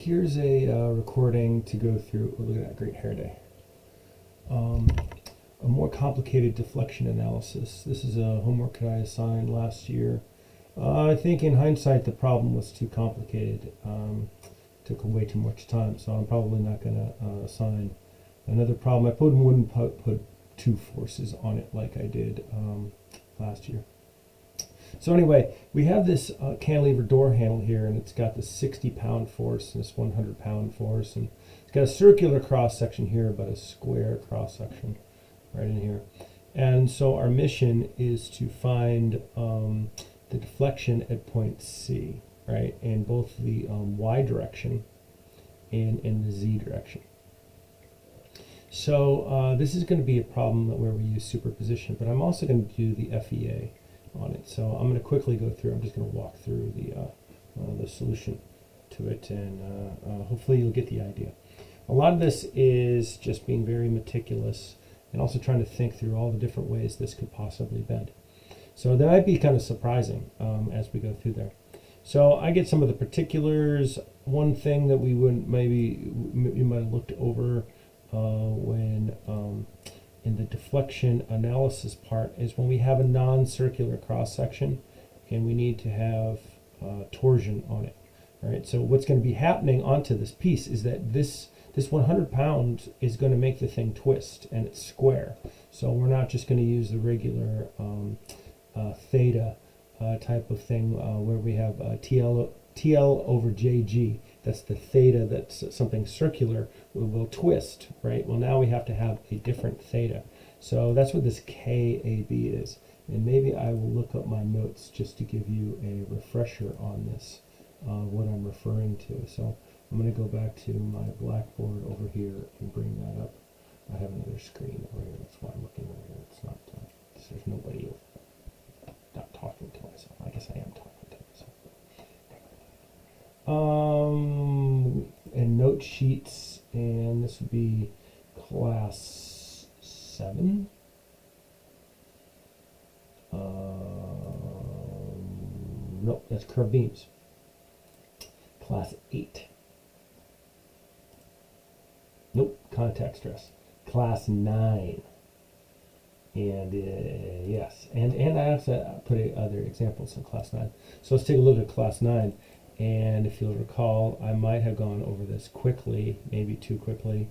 Here's a recording to go through. Oh, look at that great hair day. A more complicated deflection analysis. This is a homework that I assigned last year. I think in hindsight the problem was too complicated. Took way too much time, so I'm probably not going to assign another problem. I wouldn't put two forces on it like I did last year. So anyway, we have this cantilever door handle here, and it's got this 60-pound force and this 100-pound force, and it's got a circular cross section here, but a square cross section right in here. And so our mission is to find the deflection at point C, right, in both the y direction and in the z direction. So this is going to be a problem where we use superposition, but I'm also going to do the FEA on it. So I'm going to quickly go through. I'm just going to walk through the solution to it, and hopefully you'll get the idea. A lot of this is just being very meticulous and also trying to think through all the different ways this could possibly bend. So that might be kind of surprising as we go through there. So I get some of the particulars. One thing that we wouldn't you might have looked over when in the deflection analysis part is when we have a non-circular cross section and we need to have torsion on it. All right, so what's going to be happening onto this piece is that this 100 pounds is going to make the thing twist, and it's square. So we're not just going to use the regular theta type of thing where we have TL over JG. That's the theta, that's something circular, will twist, right? Well, now we have to have a different theta. So that's what this KAB is. And maybe I will look up my notes just to give you a refresher on this, what I'm referring to. So I'm going to go back to my blackboard over here and bring that up. I have another screen over here. That's why I'm looking over here. It's not, there's nobody not talking to myself. I guess I am talking to myself. And note sheets, and this would be class 7. Nope, that's curved beams. Class 8. Nope, contact stress. Class 9. And yes, and I also put other examples in class 9. So let's take a look at class 9. And if you'll recall, I might have gone over this quickly, maybe too quickly.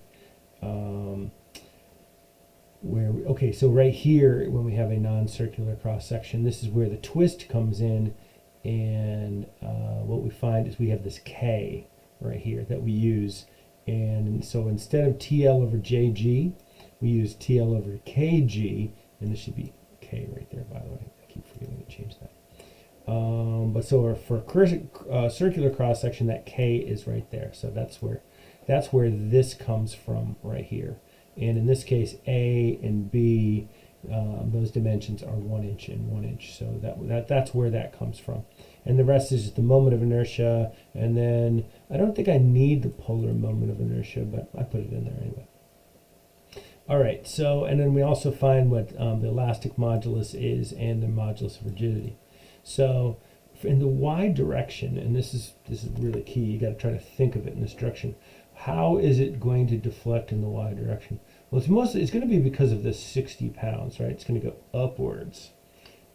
Okay, so right here, when we have a non-circular cross section, this is where the twist comes in, and what we find is we have this K right here that we use. And so instead of TL over JG, we use TL over KG, and this should be K right there, by the way. I keep forgetting to change that. But so for circular cross section, that K is right there. So that's where this comes from right here. And in this case, A and B, those dimensions are 1 inch and 1 inch. So that's where that comes from. And the rest is just the moment of inertia. And then I don't think I need the polar moment of inertia, but I put it in there anyway. All right. So, and then we also find what the elastic modulus is and the modulus of rigidity. So in the y direction, and this is really key, you got to try to think of it in this direction. How is it going to deflect in the y direction? Well, it's going to be because of this 60 pounds, right? It's going to go upwards,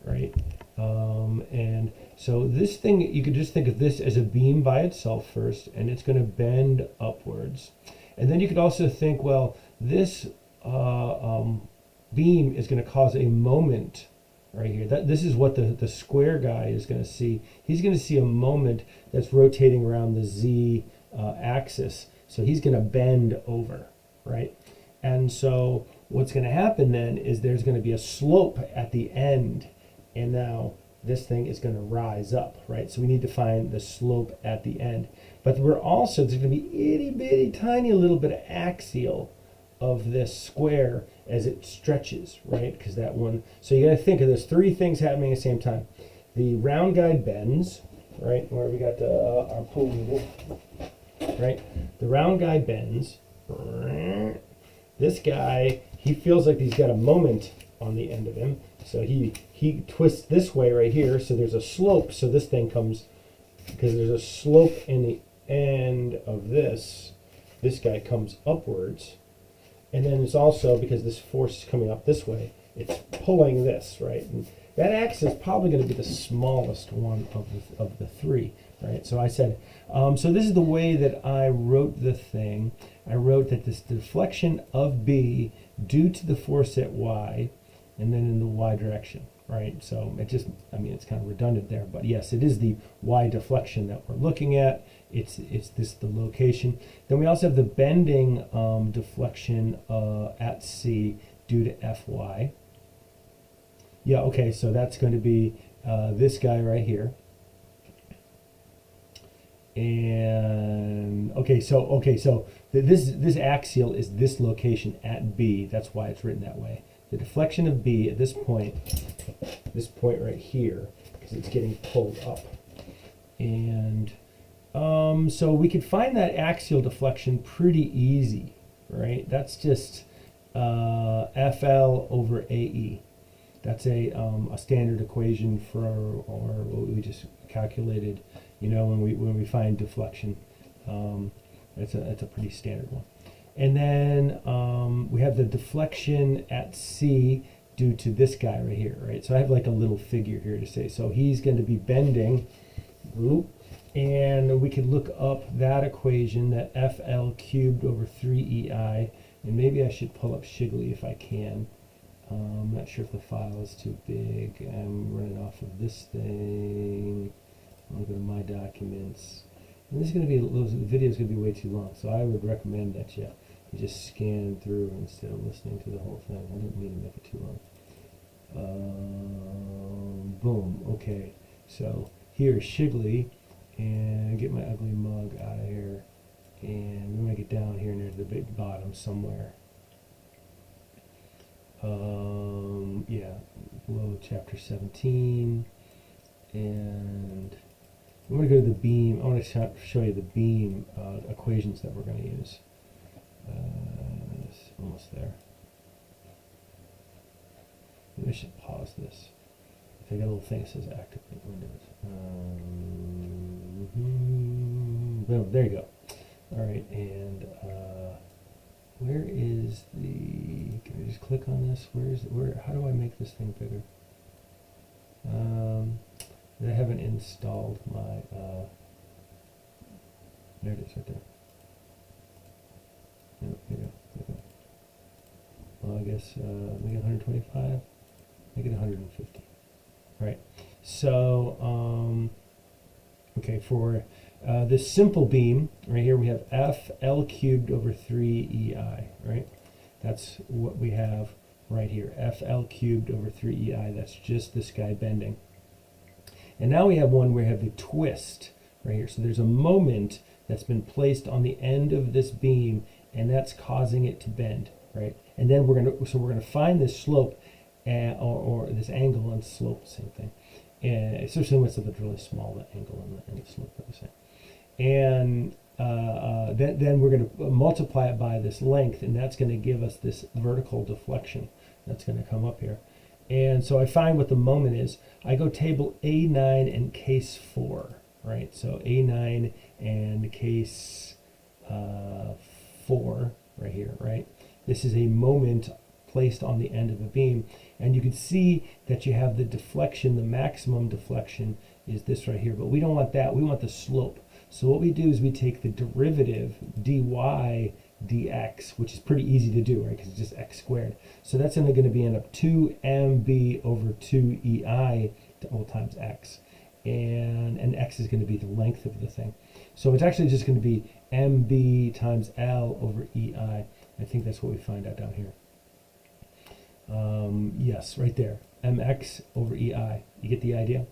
right? And so this thing, you could just think of this as a beam by itself first, and it's going to bend upwards. And then you could also think, well, this beam is going to cause a moment right here. This is what the square guy is going to see. He's going to see a moment that's rotating around the z axis. So he's going to bend over, right? And so what's going to happen then is there's going to be a slope at the end, and now this thing is going to rise up, right? So we need to find the slope at the end. But there's going to be itty bitty tiny little bit of axial of this square as it stretches, right? Because that one, so you got to think of there's 3 things happening at the same time. The round guy bends, right? Where we got our pull needle, right? The round guy bends. This guy, he feels like he's got a moment on the end of him, so he twists this way right here. So there's a slope. So this thing comes because there's a slope in the end of this guy comes upwards. And then it's also, because this force is coming up this way, it's pulling this, right? And that axis is probably going to be the smallest one of the three, right? So I said, so this is the way that I wrote the thing. I wrote that this deflection of B due to the force at Y, and then in the Y direction, right? So it just, I mean, it's kind of redundant there, but yes, it is the Y deflection that we're looking at. It's the location. Then we also have the bending deflection at C due to Fy. Yeah, okay, so that's going to be this guy right here. And so this axial is this location at B. That's why it's written that way. The deflection of B at this point right here, because it's getting pulled up. And so we could find that axial deflection pretty easy, right? That's just FL over AE. That's a standard equation for what we just calculated. You know, when we find deflection, it's a pretty standard one. And then we have the deflection at C due to this guy right here, right? So I have like a little figure here to say. So he's going to be bending, and we could look up that equation, that FL cubed over 3EI, and maybe I should pull up Shigley if I can. I'm not sure if the file is too big. I'm running off of this thing. I'll go to my documents. And this is going to be, the video is going to be way too long, so I would recommend that you just scan through instead of listening to the whole thing. I didn't mean to make it too long. Boom. Okay. So here's Shigley, and get my ugly mug out of here. And we're going to get down here near the big bottom somewhere. Yeah, below chapter 17. And I'm going to go to the beam. I want to show you the beam equations that we're going to use. It's almost there. Maybe I should pause this. If I got a little thing that says activate Windows. Boom, there you go. All right, and where is the? Can I just click on this? How do I make this thing bigger? I haven't installed my. There it is, right there. Yep, there you go. Well, I guess make it 125. Make it 150. All right. So, okay, for this simple beam right here, we have FL cubed over 3EI, right? That's what we have right here. FL cubed over 3EI. That's just this guy bending. And now we have one where we have the twist right here. So there's a moment that's been placed on the end of this beam, and that's causing it to bend, right? And then we're gonna find this slope or this angle and slope, same thing. And especially when something's really small, the angle and the slope are the same. And then we're going to multiply it by this length, and that's going to give us this vertical deflection that's going to come up here. And so I find what the moment is. I go table A9 and case 4, right? So A9 and case 4 right here, right? This is a moment placed on the end of a beam, and you can see that you have the deflection. The maximum deflection is this right here, but we don't want that. We want the slope. So what we do is we take the derivative dy dx, which is pretty easy to do, right? Because it's just x squared. So that's only going to be end up 2mb over 2ei all times x, and x is going to be the length of the thing. So it's actually just going to be mb times l over ei. I think that's what we find out down here. Yes, right there, mx over ei. You get the idea?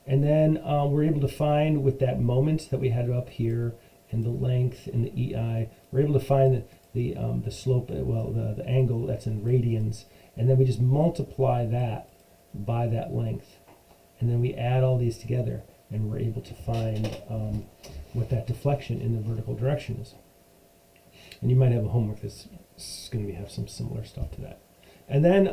And then we're able to find with that moment that we had up here and the length and the ei, we're able to find the slope, the angle that's in radians, and then we just multiply that by that length, and then we add all these together, and we're able to find what that deflection in the vertical direction is. And you might have a homework that's going to have some similar stuff to that. And then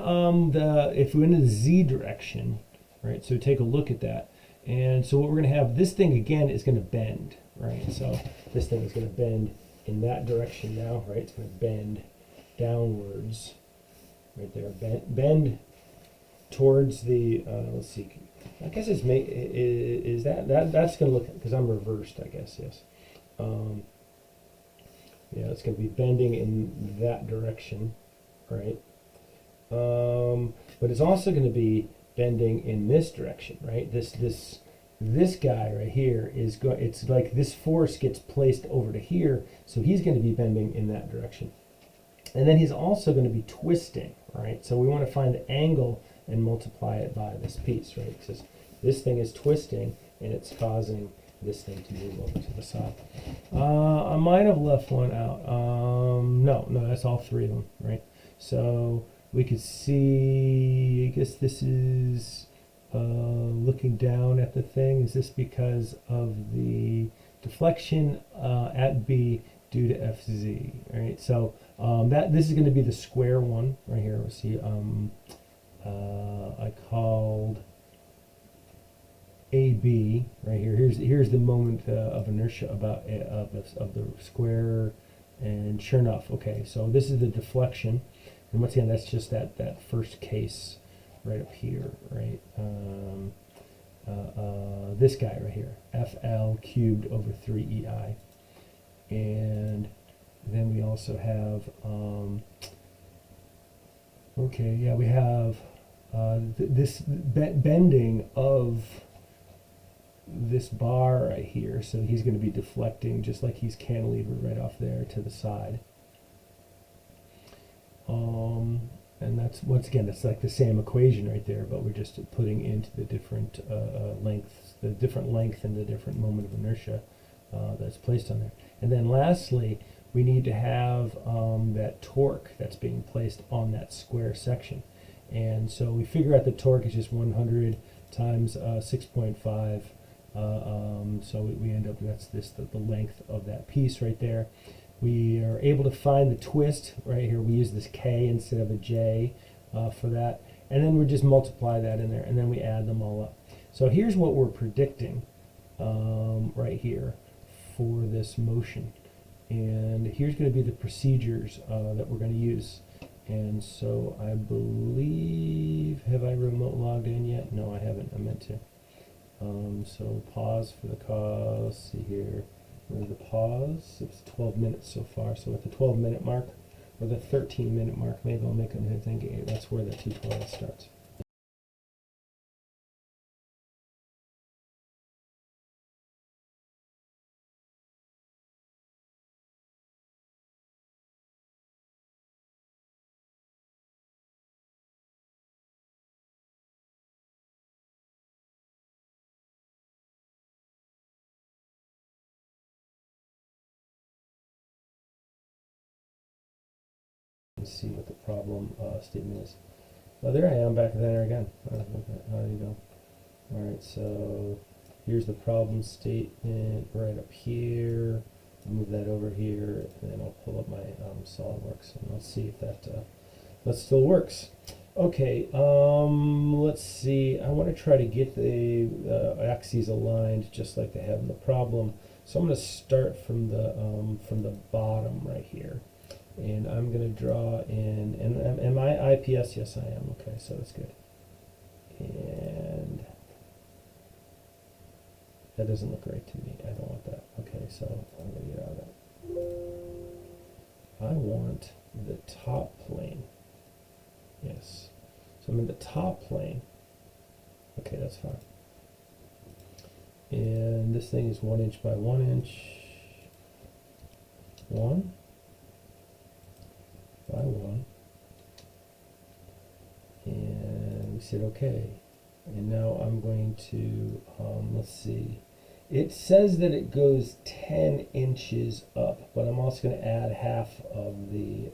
if we went in the z direction, right? So take a look at that. And so what we're going to have, this thing again is going to bend, right? So this thing is going to bend in that direction now, right? It's going to bend downwards, right there. Bend towards the, let's see, I guess it's, is that's going to look, because I'm reversed, I guess, yes. Yeah, it's going to be bending in that direction, right? But it's also going to be bending in this direction, right? This guy right here is it's like this force gets placed over to here, so he's going to be bending in that direction. And then he's also going to be twisting, right? So we want to find the angle and multiply it by this piece, right? Because this thing is twisting and it's causing this thing to move over to the side. I might have left one out. No, that's all three of them, right? So we could see, I guess this is looking down at the thing. Is this because of the deflection at B due to FZ, right? So this is going to be the square one right here. We'll see. I called AB right here. Here's the moment of inertia about of the square, and sure enough, okay. So this is the deflection, and once again, that's just that first case right up here, right? This guy right here, FL cubed over 3EI, and then we also have okay, yeah, we have this bending of this bar right here, so he's going to be deflecting just like he's cantilevered right off there to the side. And that's, once again, that's like the same equation right there, but we're just putting into the different lengths, the different length and the different moment of inertia that's placed on there. And then lastly, we need to have that torque that's being placed on that square section. And so we figure out the torque is just 100 times 6.5. So we end up, that's the length of that piece right there. We are able to find the twist right here. We use this K instead of a J for that. And then we just multiply that in there, and then we add them all up. So here's what we're predicting right here for this motion. And here's going to be the procedures that we're going to use. And so I believe, have I remote logged in yet? No, I haven't. I meant to. So pause for the cause. Let's see here. Where's the pause? It's 12 minutes so far. So at the 12-minute mark, or the 13-minute mark, maybe I'll make them think that's where the tutorial starts. Let's see what the problem statement is. Oh, there I am back there again. How do you go? All right, so here's the problem statement right up here. I'll move that over here, and then I'll pull up my SolidWorks, and let's see if that still works. Okay, let's see. I want to try to get the axes aligned just like they have in the problem. So I'm going to start from the bottom right here. And I'm going to draw in, and am I IPS? Yes, I am. Okay, so that's good. And that doesn't look right to me. I don't want that. Okay, so I'm going to get out of that. I want the top plane. Yes. So I'm in the top plane. Okay, that's fine. And this thing is 1 inch by 1 inch. 1 by 1, and we said okay. And now I'm going to let's see, it says that it goes 10 inches up, but I'm also going to add half of the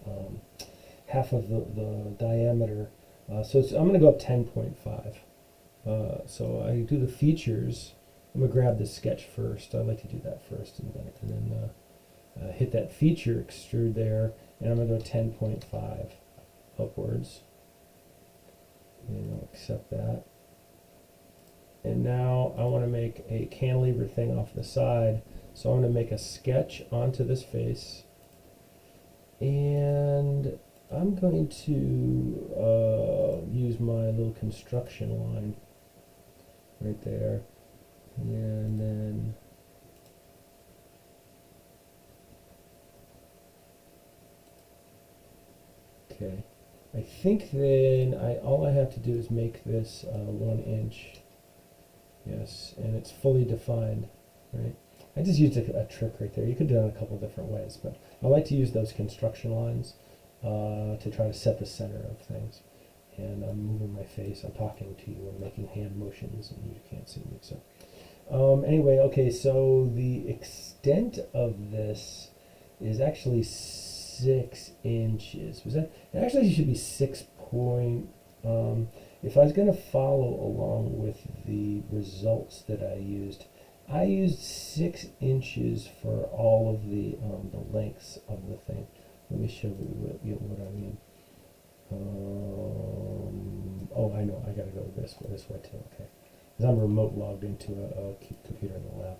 diameter, so I'm going to go up 10.5. So I do the features. I'm going to grab the sketch first. I like to do that first, and then hit that feature extrude there, and I'm going to go 10.5 upwards, and I'll accept that. And now I want to make a cantilever thing off the side, So I'm going to make a sketch onto this face, and I'm going to use my little construction line right there, and then okay. I think then all I have to do is make this 1 inch. Yes, and it's fully defined, right? I just used a trick right there. You could do it in a couple different ways, but I like to use those construction lines to try to set the center of things. And I'm moving my face. I'm talking to you. I'm making hand motions, and you can't see me. So anyway, okay. So the extent of this is actually 6 inches. Was that? It actually should be 6 point. If I was going to follow along with the results that I used 6 inches for all of the lengths of the thing. Let me show you what I mean. Oh, I know. I got to go this way too. Okay, because I'm remote logged into a computer in the lab.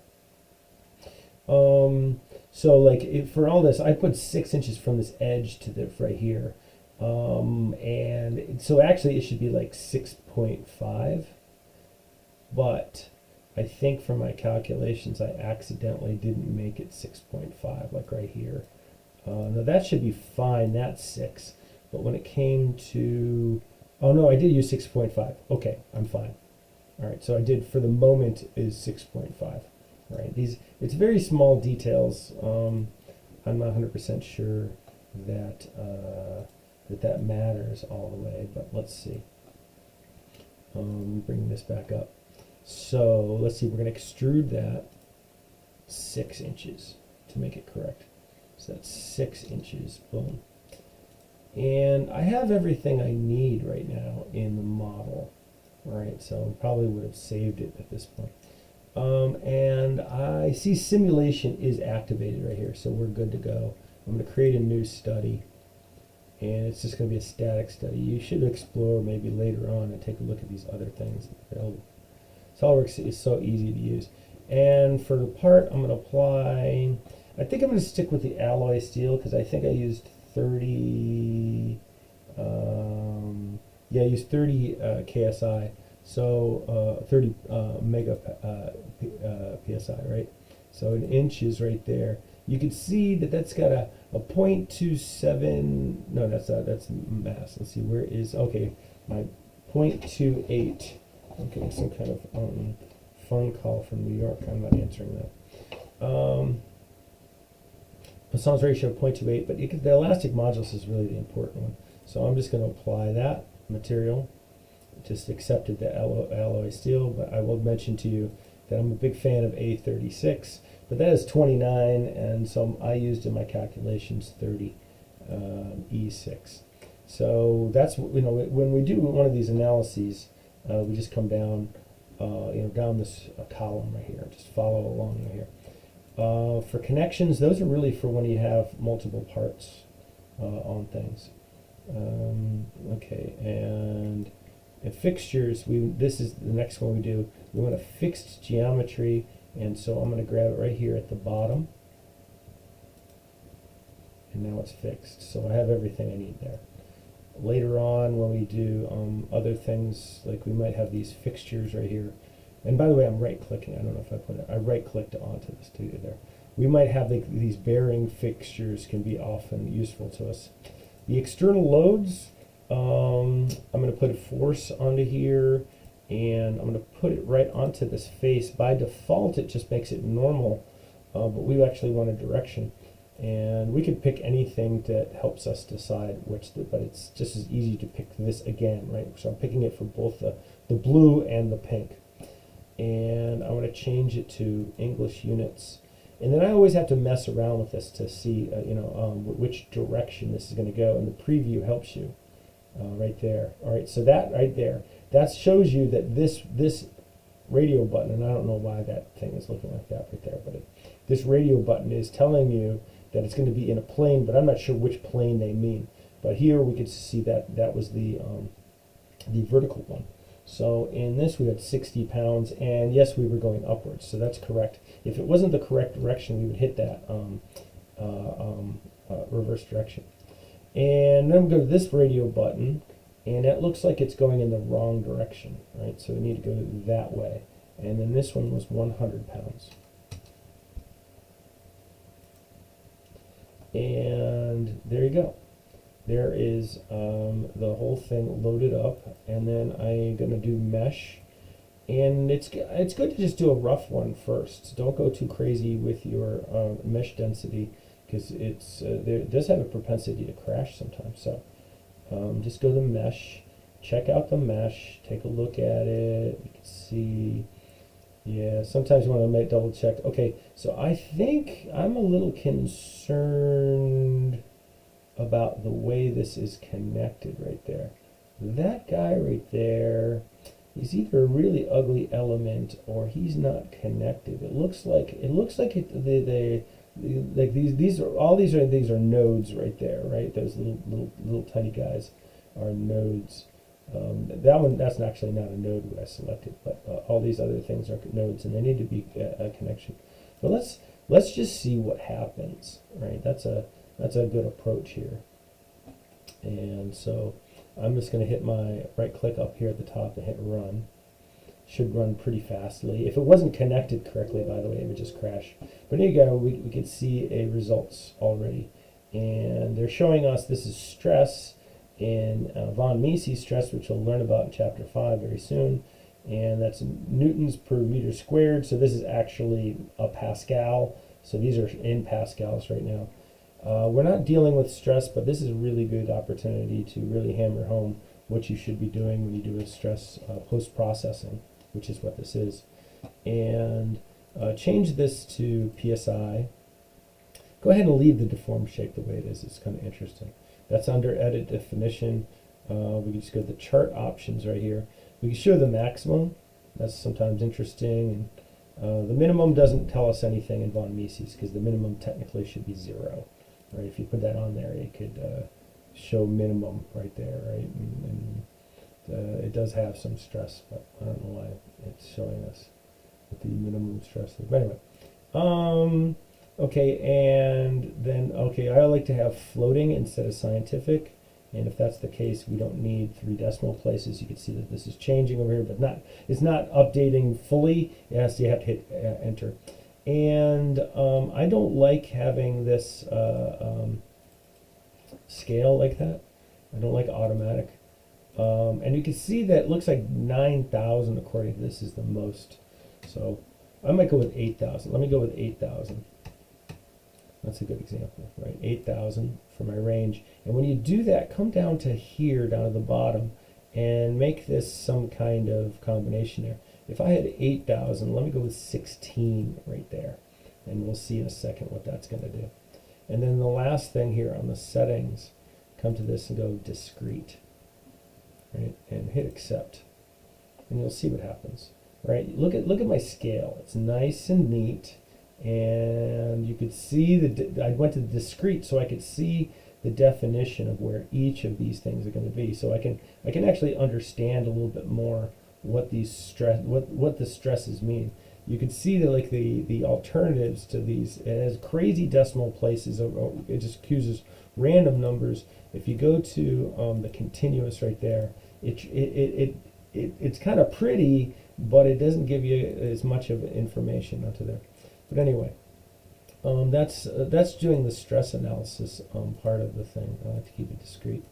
So like for all this, I put 6 inches from this edge to the right here. And so actually it should be like 6.5, but I think for my calculations I accidentally didn't make it 6.5, like right here. Now that should be fine, that's 6, but when it came to, oh no, I did use 6.5. Okay, I'm fine. All right, so I did, for the moment, is 6.5. All right, it's very small details. I'm not 100% sure that that matters all the way, but let's see. Bring this back up. So let's see, we're going to extrude that 6 inches to make it correct. So that's 6 inches, boom. And I have everything I need right now in the model. All right, so I probably would have saved it at this point. And I see simulation is activated right here, so we're good to go. I'm going to create a new study, and it's just going to be a static study. You should explore maybe later on and take a look at these other things available. SolidWorks is so easy to use. And for the part, I'm going to apply, I think I'm going to stick with the alloy steel because I think I used 30, yeah, I used 30 KSI, so 30 mega PSI, right? So in inches right there. You can see that that's got a 0.27, no, that's mass. Let's see, where is, okay, my 0.28. Okay, some kind of phone call from New York. I'm not answering that. Poisson's ratio of 0.28, but the elastic modulus is really the important one. So I'm just going to apply that material. Just accepted the alloy steel, but I will mention to you that I'm a big fan of A36, but that is 29, and so I used in my calculations 30 E6. So that's, when we do one of these analyses, we just come down, down this column right here. Just follow along right here. For connections, those are really for when you have multiple parts on things. Okay, and fixtures, this is the next one we do. We want a fixed geometry, and so I'm going to grab it right here at the bottom. And now it's fixed. So I have everything I need there. Later on, when we do other things, like we might have these fixtures right here. And by the way, I'm right-clicking. I don't know if I put it. I right-clicked onto this too there. We might have these bearing fixtures can be often useful to us. The external loads, I'm going to put a force onto here, and I'm going to put it right onto this face. By default, it just makes it normal, but we actually want a direction. And we could pick anything that helps us decide which, but it's just as easy to pick this again, right? So I'm picking it for both the blue and the pink. And I want to change it to English units. And then I always have to mess around with this to see, which direction this is going to go. And the preview helps you right there. All right, so that right there, that shows you that this radio button, and I don't know why that thing is looking like that right there, but this radio button is telling you that it's going to be in a plane, but I'm not sure which plane they mean. But here we could see that was the vertical one. So in this we had 60 pounds, and yes, we were going upwards, so that's correct. If it wasn't the correct direction, we would hit that reverse direction. And then we go to this radio button, and it looks like it's going in the wrong direction, right? So we need to go that way. And then this one was 100 pounds. And there you go. There is the whole thing loaded up, and then I'm going to do mesh. And it's good to just do a rough one first. Don't go too crazy with your mesh density, because it does have a propensity to crash sometimes. So just go to mesh, check out the mesh, take a look at it. You can see, yeah, sometimes you want to double check. Okay, so I think I'm a little concerned about the way this is connected right there. That guy right there, he's either a really ugly element or he's not connected. It looks like these are nodes right there, right? Those little tiny guys are nodes. That's actually not a node what I selected, but all these other things are nodes, and they need to be a connection. But let's just see what happens, right? That's a good approach here. And so I'm just going to hit my right click up here at the top and hit run. Should run pretty fastly. If it wasn't connected correctly, by the way, it would just crash. But here you go, we can see a results already. And they're showing us this is stress in von Mises stress, which we'll learn about in chapter 5 very soon. And that's newtons per meter squared. So this is actually a Pascal. So these are in Pascals right now. We're not dealing with stress, but this is a really good opportunity to really hammer home what you should be doing when you do a stress post-processing, which is what this is. And change this to PSI. Go ahead and leave the deformed shape the way it is. It's kind of interesting. That's under edit definition. We can just go to the chart options right here. We can show the maximum. That's sometimes interesting. And the minimum doesn't tell us anything in von Mises, because the minimum technically should be 0. Right? If you put that on there, it could show minimum right there, right? And it does have some stress, but I don't know why it's showing us what the minimum stress is. But anyway, okay, and then I like to have floating instead of scientific. And if that's the case, we don't need 3 decimal places. You can see that this is changing over here, but it's not updating fully. You have to hit enter. And I don't like having this scale like that. I don't like automatic. And you can see that it looks like 9,000 according to this is the most. So I might go with 8,000. Let me go with 8,000. That's a good example, right? 8,000 for my range. And when you do that, come down to here, down at the bottom, and make this some kind of combination there. If I had 8,000, let me go with 16 right there. And we'll see in a second what that's going to do. And then the last thing here on the settings, come to this and go discrete. Right? And hit accept. And you'll see what happens. Right? Look at my scale. It's nice and neat. And you could see I went to the discrete so I could see the definition of where each of these things are going to be. So I can actually understand a little bit more what these what the stresses mean. You can see that like the alternatives to these, it has crazy decimal places. It just uses random numbers. If you go to the continuous right there, it's kind of pretty, but it doesn't give you as much of information onto there. But anyway, that's doing the stress analysis part of the thing. I like to keep it discrete.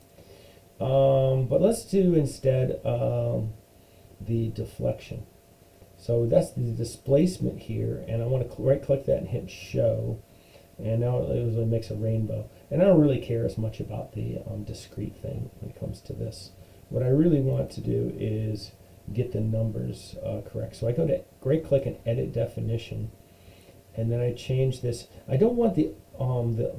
But let's do instead the deflection. So that's the displacement here, and I want to right click that and hit show, and now it makes a rainbow. And I don't really care as much about the discrete thing when it comes to this. What I really want to do is get the numbers correct. So I go to right click and edit definition, and then I change this. I don't want the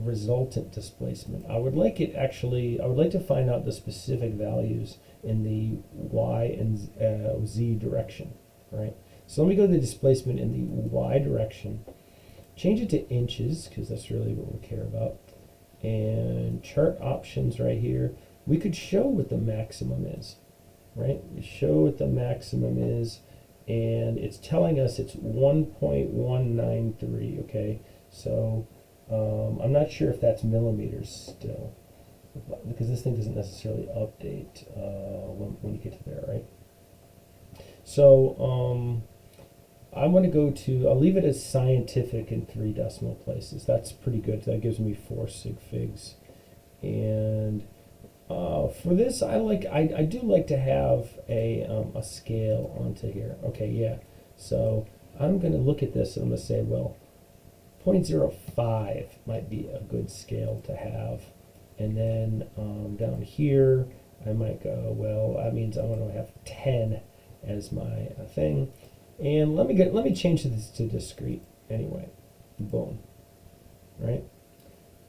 resultant displacement. I would like to find out the specific values in the y and z direction, right? So let me go to the displacement in the y direction, change it to inches, because that's really what we care about, and chart options right here. We could show what the maximum is, right? We show what the maximum is, and it's telling us it's 1.193, okay? So I'm not sure if that's millimeters still, because this thing doesn't necessarily update when you get to there, right? So I'm going to go to, I'll leave it as scientific in 3 decimal places. That's pretty good. That gives me 4 sig figs. And for this, I do like to have a scale onto here. Okay, yeah. So I'm going to look at this and I'm going to say, well, 0.05 might be a good scale to have. And then down here, I might go, well, that means I want to have 10 as my thing. And let me change this to discrete anyway. Boom. Right?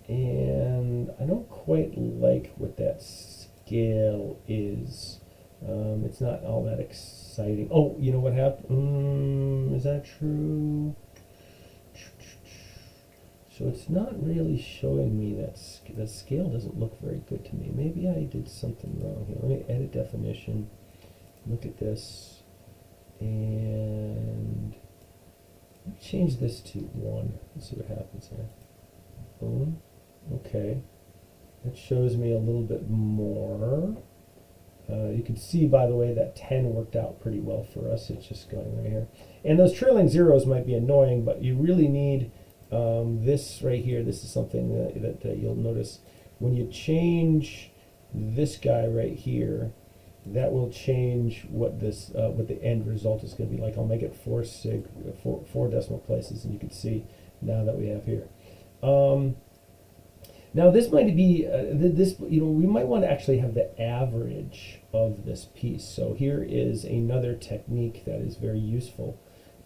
And I don't quite like what that scale is. It's not all that exciting. Oh, you know what happened? Is that true? So it's not really showing me that the scale doesn't look very good to me. Maybe I did something wrong here. Let me edit definition. Look at this. And change this to 1. Let's see what happens here. Boom. Okay. That shows me a little bit more. You can see, by the way, that 10 worked out pretty well for us. It's just going right here. And those trailing zeros might be annoying, but you really need this right here. This is something that you'll notice. When you change this guy right here, that will change what this what the end result is going to be like. I'll make it 4 decimal places, and you can see now that we have here. Now this might be this, you know, we might want to actually have the average of this piece. So here is another technique that is very useful.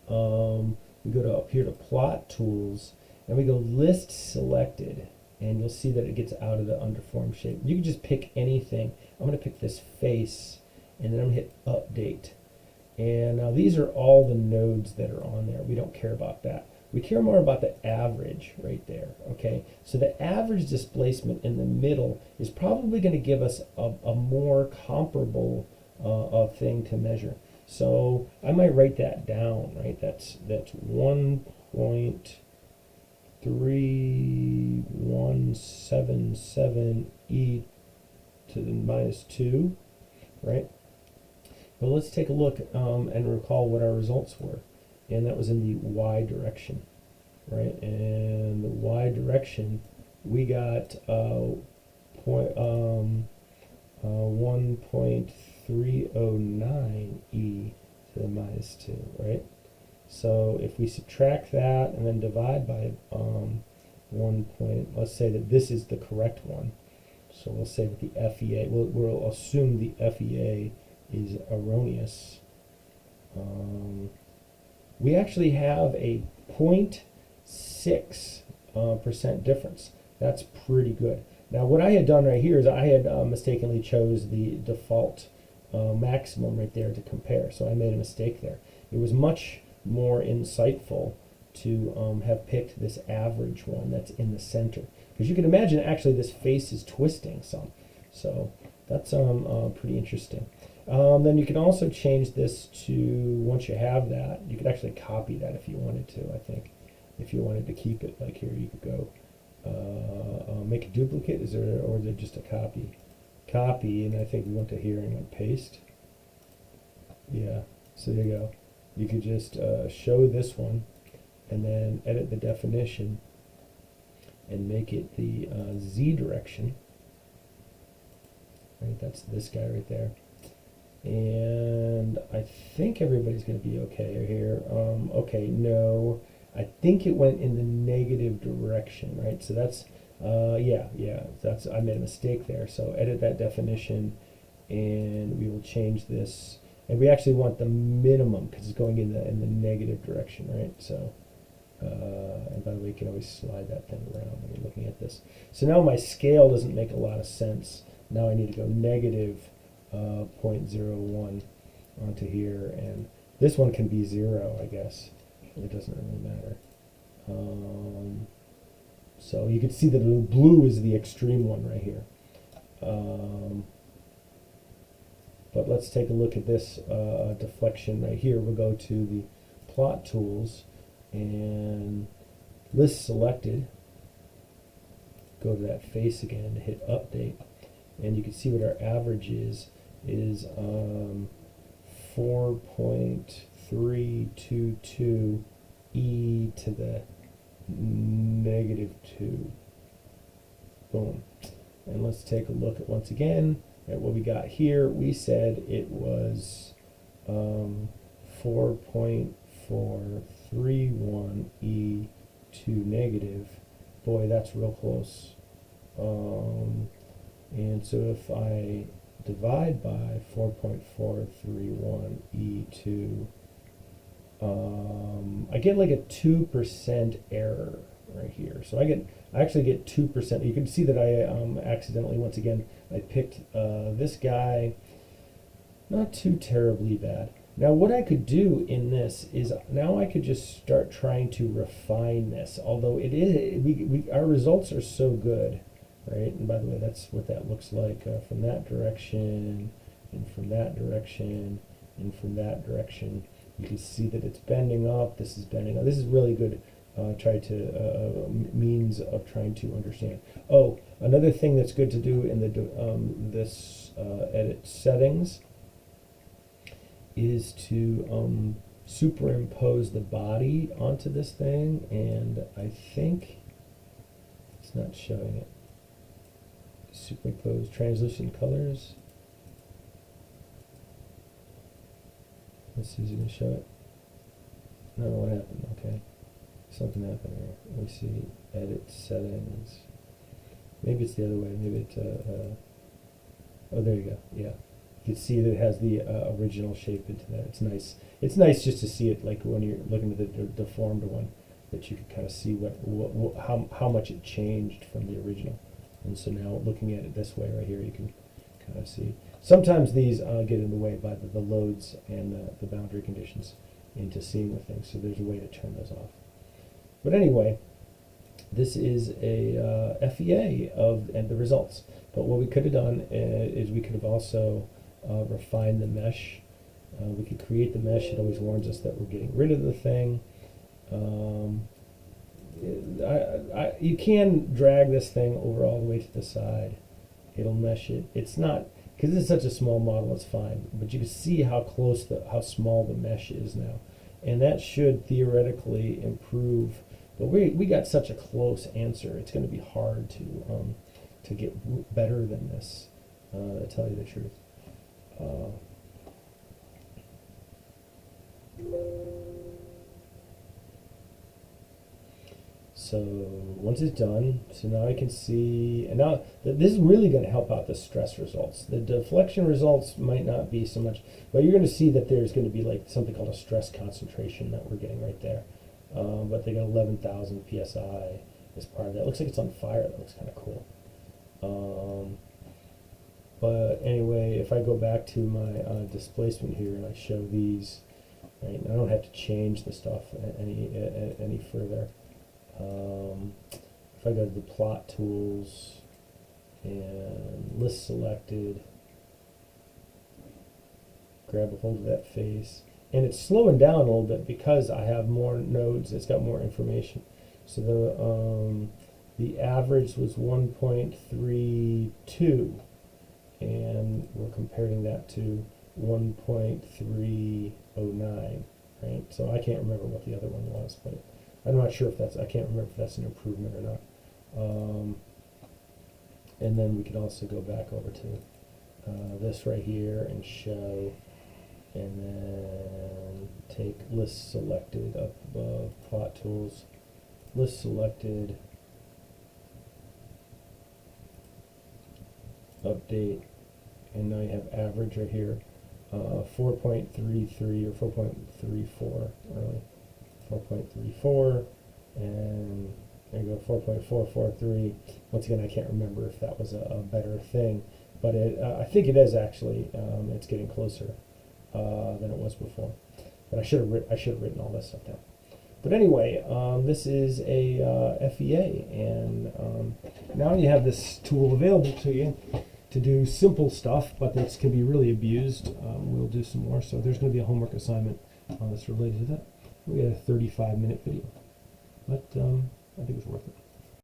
We go to up here to plot tools, and we go list selected, and you'll see that it gets out of the underform shape. You can just pick anything. I'm going to pick this face, and then I'm going to hit update. And now these are all the nodes that are on there. We don't care about that. We care more about the average right there, okay? So the average displacement in the middle is probably going to give us a more comparable thing to measure. So I might write that down, right? That's 1.3177 e to the -2, right? But let's take a look and recall what our results were. And that was in the y direction, right? And the y direction, we got 1.309 e to the -2, right? So if we subtract that and then divide by let's say that this is the correct one. So we'll say that the FEA, we'll assume the FEA is erroneous. We actually have a 0.6% difference. That's pretty good. Now what I had done right here is I had mistakenly chose the default maximum right there to compare, so I made a mistake there. It was much more insightful to have picked this average one that's in the center, because you can imagine actually this face is twisting some. So that's pretty interesting. Then you can also change this to, once you have that, you could actually copy that if you wanted to, I think. If you wanted to keep it, like here, you could go make a duplicate, or is it just a copy? Copy, and I think we went to here and went paste. Yeah, so there you go. You could just show this one, and then edit the definition, and make it the Z direction. Right, that's this guy right there. And I think everybody's going to be okay here. Okay, no, I think it went in the negative direction, right? So that's, yeah, that's, I made a mistake there. So edit that definition, and we will change this. And we actually want the minimum because it's going in the negative direction, right? So, and by the way, you can always slide that thing around when you're looking at this. So now my scale doesn't make a lot of sense. Now I need to go negative 0.01 onto here, and this one can be 0, I guess. It doesn't really matter. So you can see that the blue is the extreme one right here. But let's take a look at this deflection right here. We'll go to the plot tools and list selected. Go to that face again to hit update, and you can see what our average is 4.322 e to the -2. Boom. And let's take a look at once again at what we got here. We said it was 4.431 e to negative. Boy, that's real close. And so if I divide by 4.431 e2, I get like a 2% error right here. So I actually get 2%. You can see that I accidentally, once again, I picked this guy. Not too terribly bad. Now what I could do in this is now I could just start trying to refine this. Although it is, our results are so good, right? And by the way, that's what that looks like from that direction, and from that direction, and from that direction. You can see that it's bending up. This is bending up. This is really good. Means of trying to understand. Oh, another thing that's good to do in the this edit settings is to superimpose the body onto this thing, and I think it's not showing it. Superimpose translucent colors. Let's see, is it going to show it? No, what happened? Okay. Something happened here. Let me see. Edit settings. Maybe it's the other way. Maybe it. Oh, there you go. Yeah, you can see that it has the original shape into that. It's nice. It's nice just to see it, like when you're looking at the deformed one, that you can kind of see how much it changed from the original. And so now looking at it this way right here, you can kind of see. Sometimes these get in the way by the loads and the boundary conditions into seeing the things. So there's a way to turn those off. But anyway, this is a FEA and the results. But what we could have done is we could have also refined the mesh. We could create the mesh. It always warns us that we're getting rid of the thing. You can drag this thing over all the way to the side. It'll mesh it. It's not, because this is such a small model, it's fine. But you can see how how small the mesh is now. And that should theoretically improve. But we got such a close answer. It's going to be hard to get better than this, to tell you the truth. So once it's done, so now I can see, and now this is really going to help out the stress results. The deflection results might not be so much, but you're going to see that there's going to be like something called a stress concentration that we're getting right there. But they got 11,000 psi as part of that. It looks like it's on fire. That looks kind of cool. But anyway, if I go back to my displacement here and I show these, right, I don't have to change the stuff any further. If I go to the plot tools and list selected, grab a hold of that face, and it's slowing down a little bit because I have more nodes. It's got more information. So the average was 1.32, and we're comparing that to 1.309, right? So I can't remember what the other one was, but I'm not sure if that's, I can't remember if that's an improvement or not. And then we can also go back over to this right here and show, and then take list selected up above, plot tools, list selected, update, and now you have average right here, 4.33 or 4.34 really. 4.34, and there you go, 4.443. Once again, I can't remember if that was a better thing, but I think it is actually. It's getting closer than it was before. But I should have written all this stuff down. But anyway, this is a FEA, and now you have this tool available to you, to do simple stuff, but that can be really abused. We'll do some more. So there's going to be a homework assignment that's related to that. We got a 35-minute video, but I think it's worth it.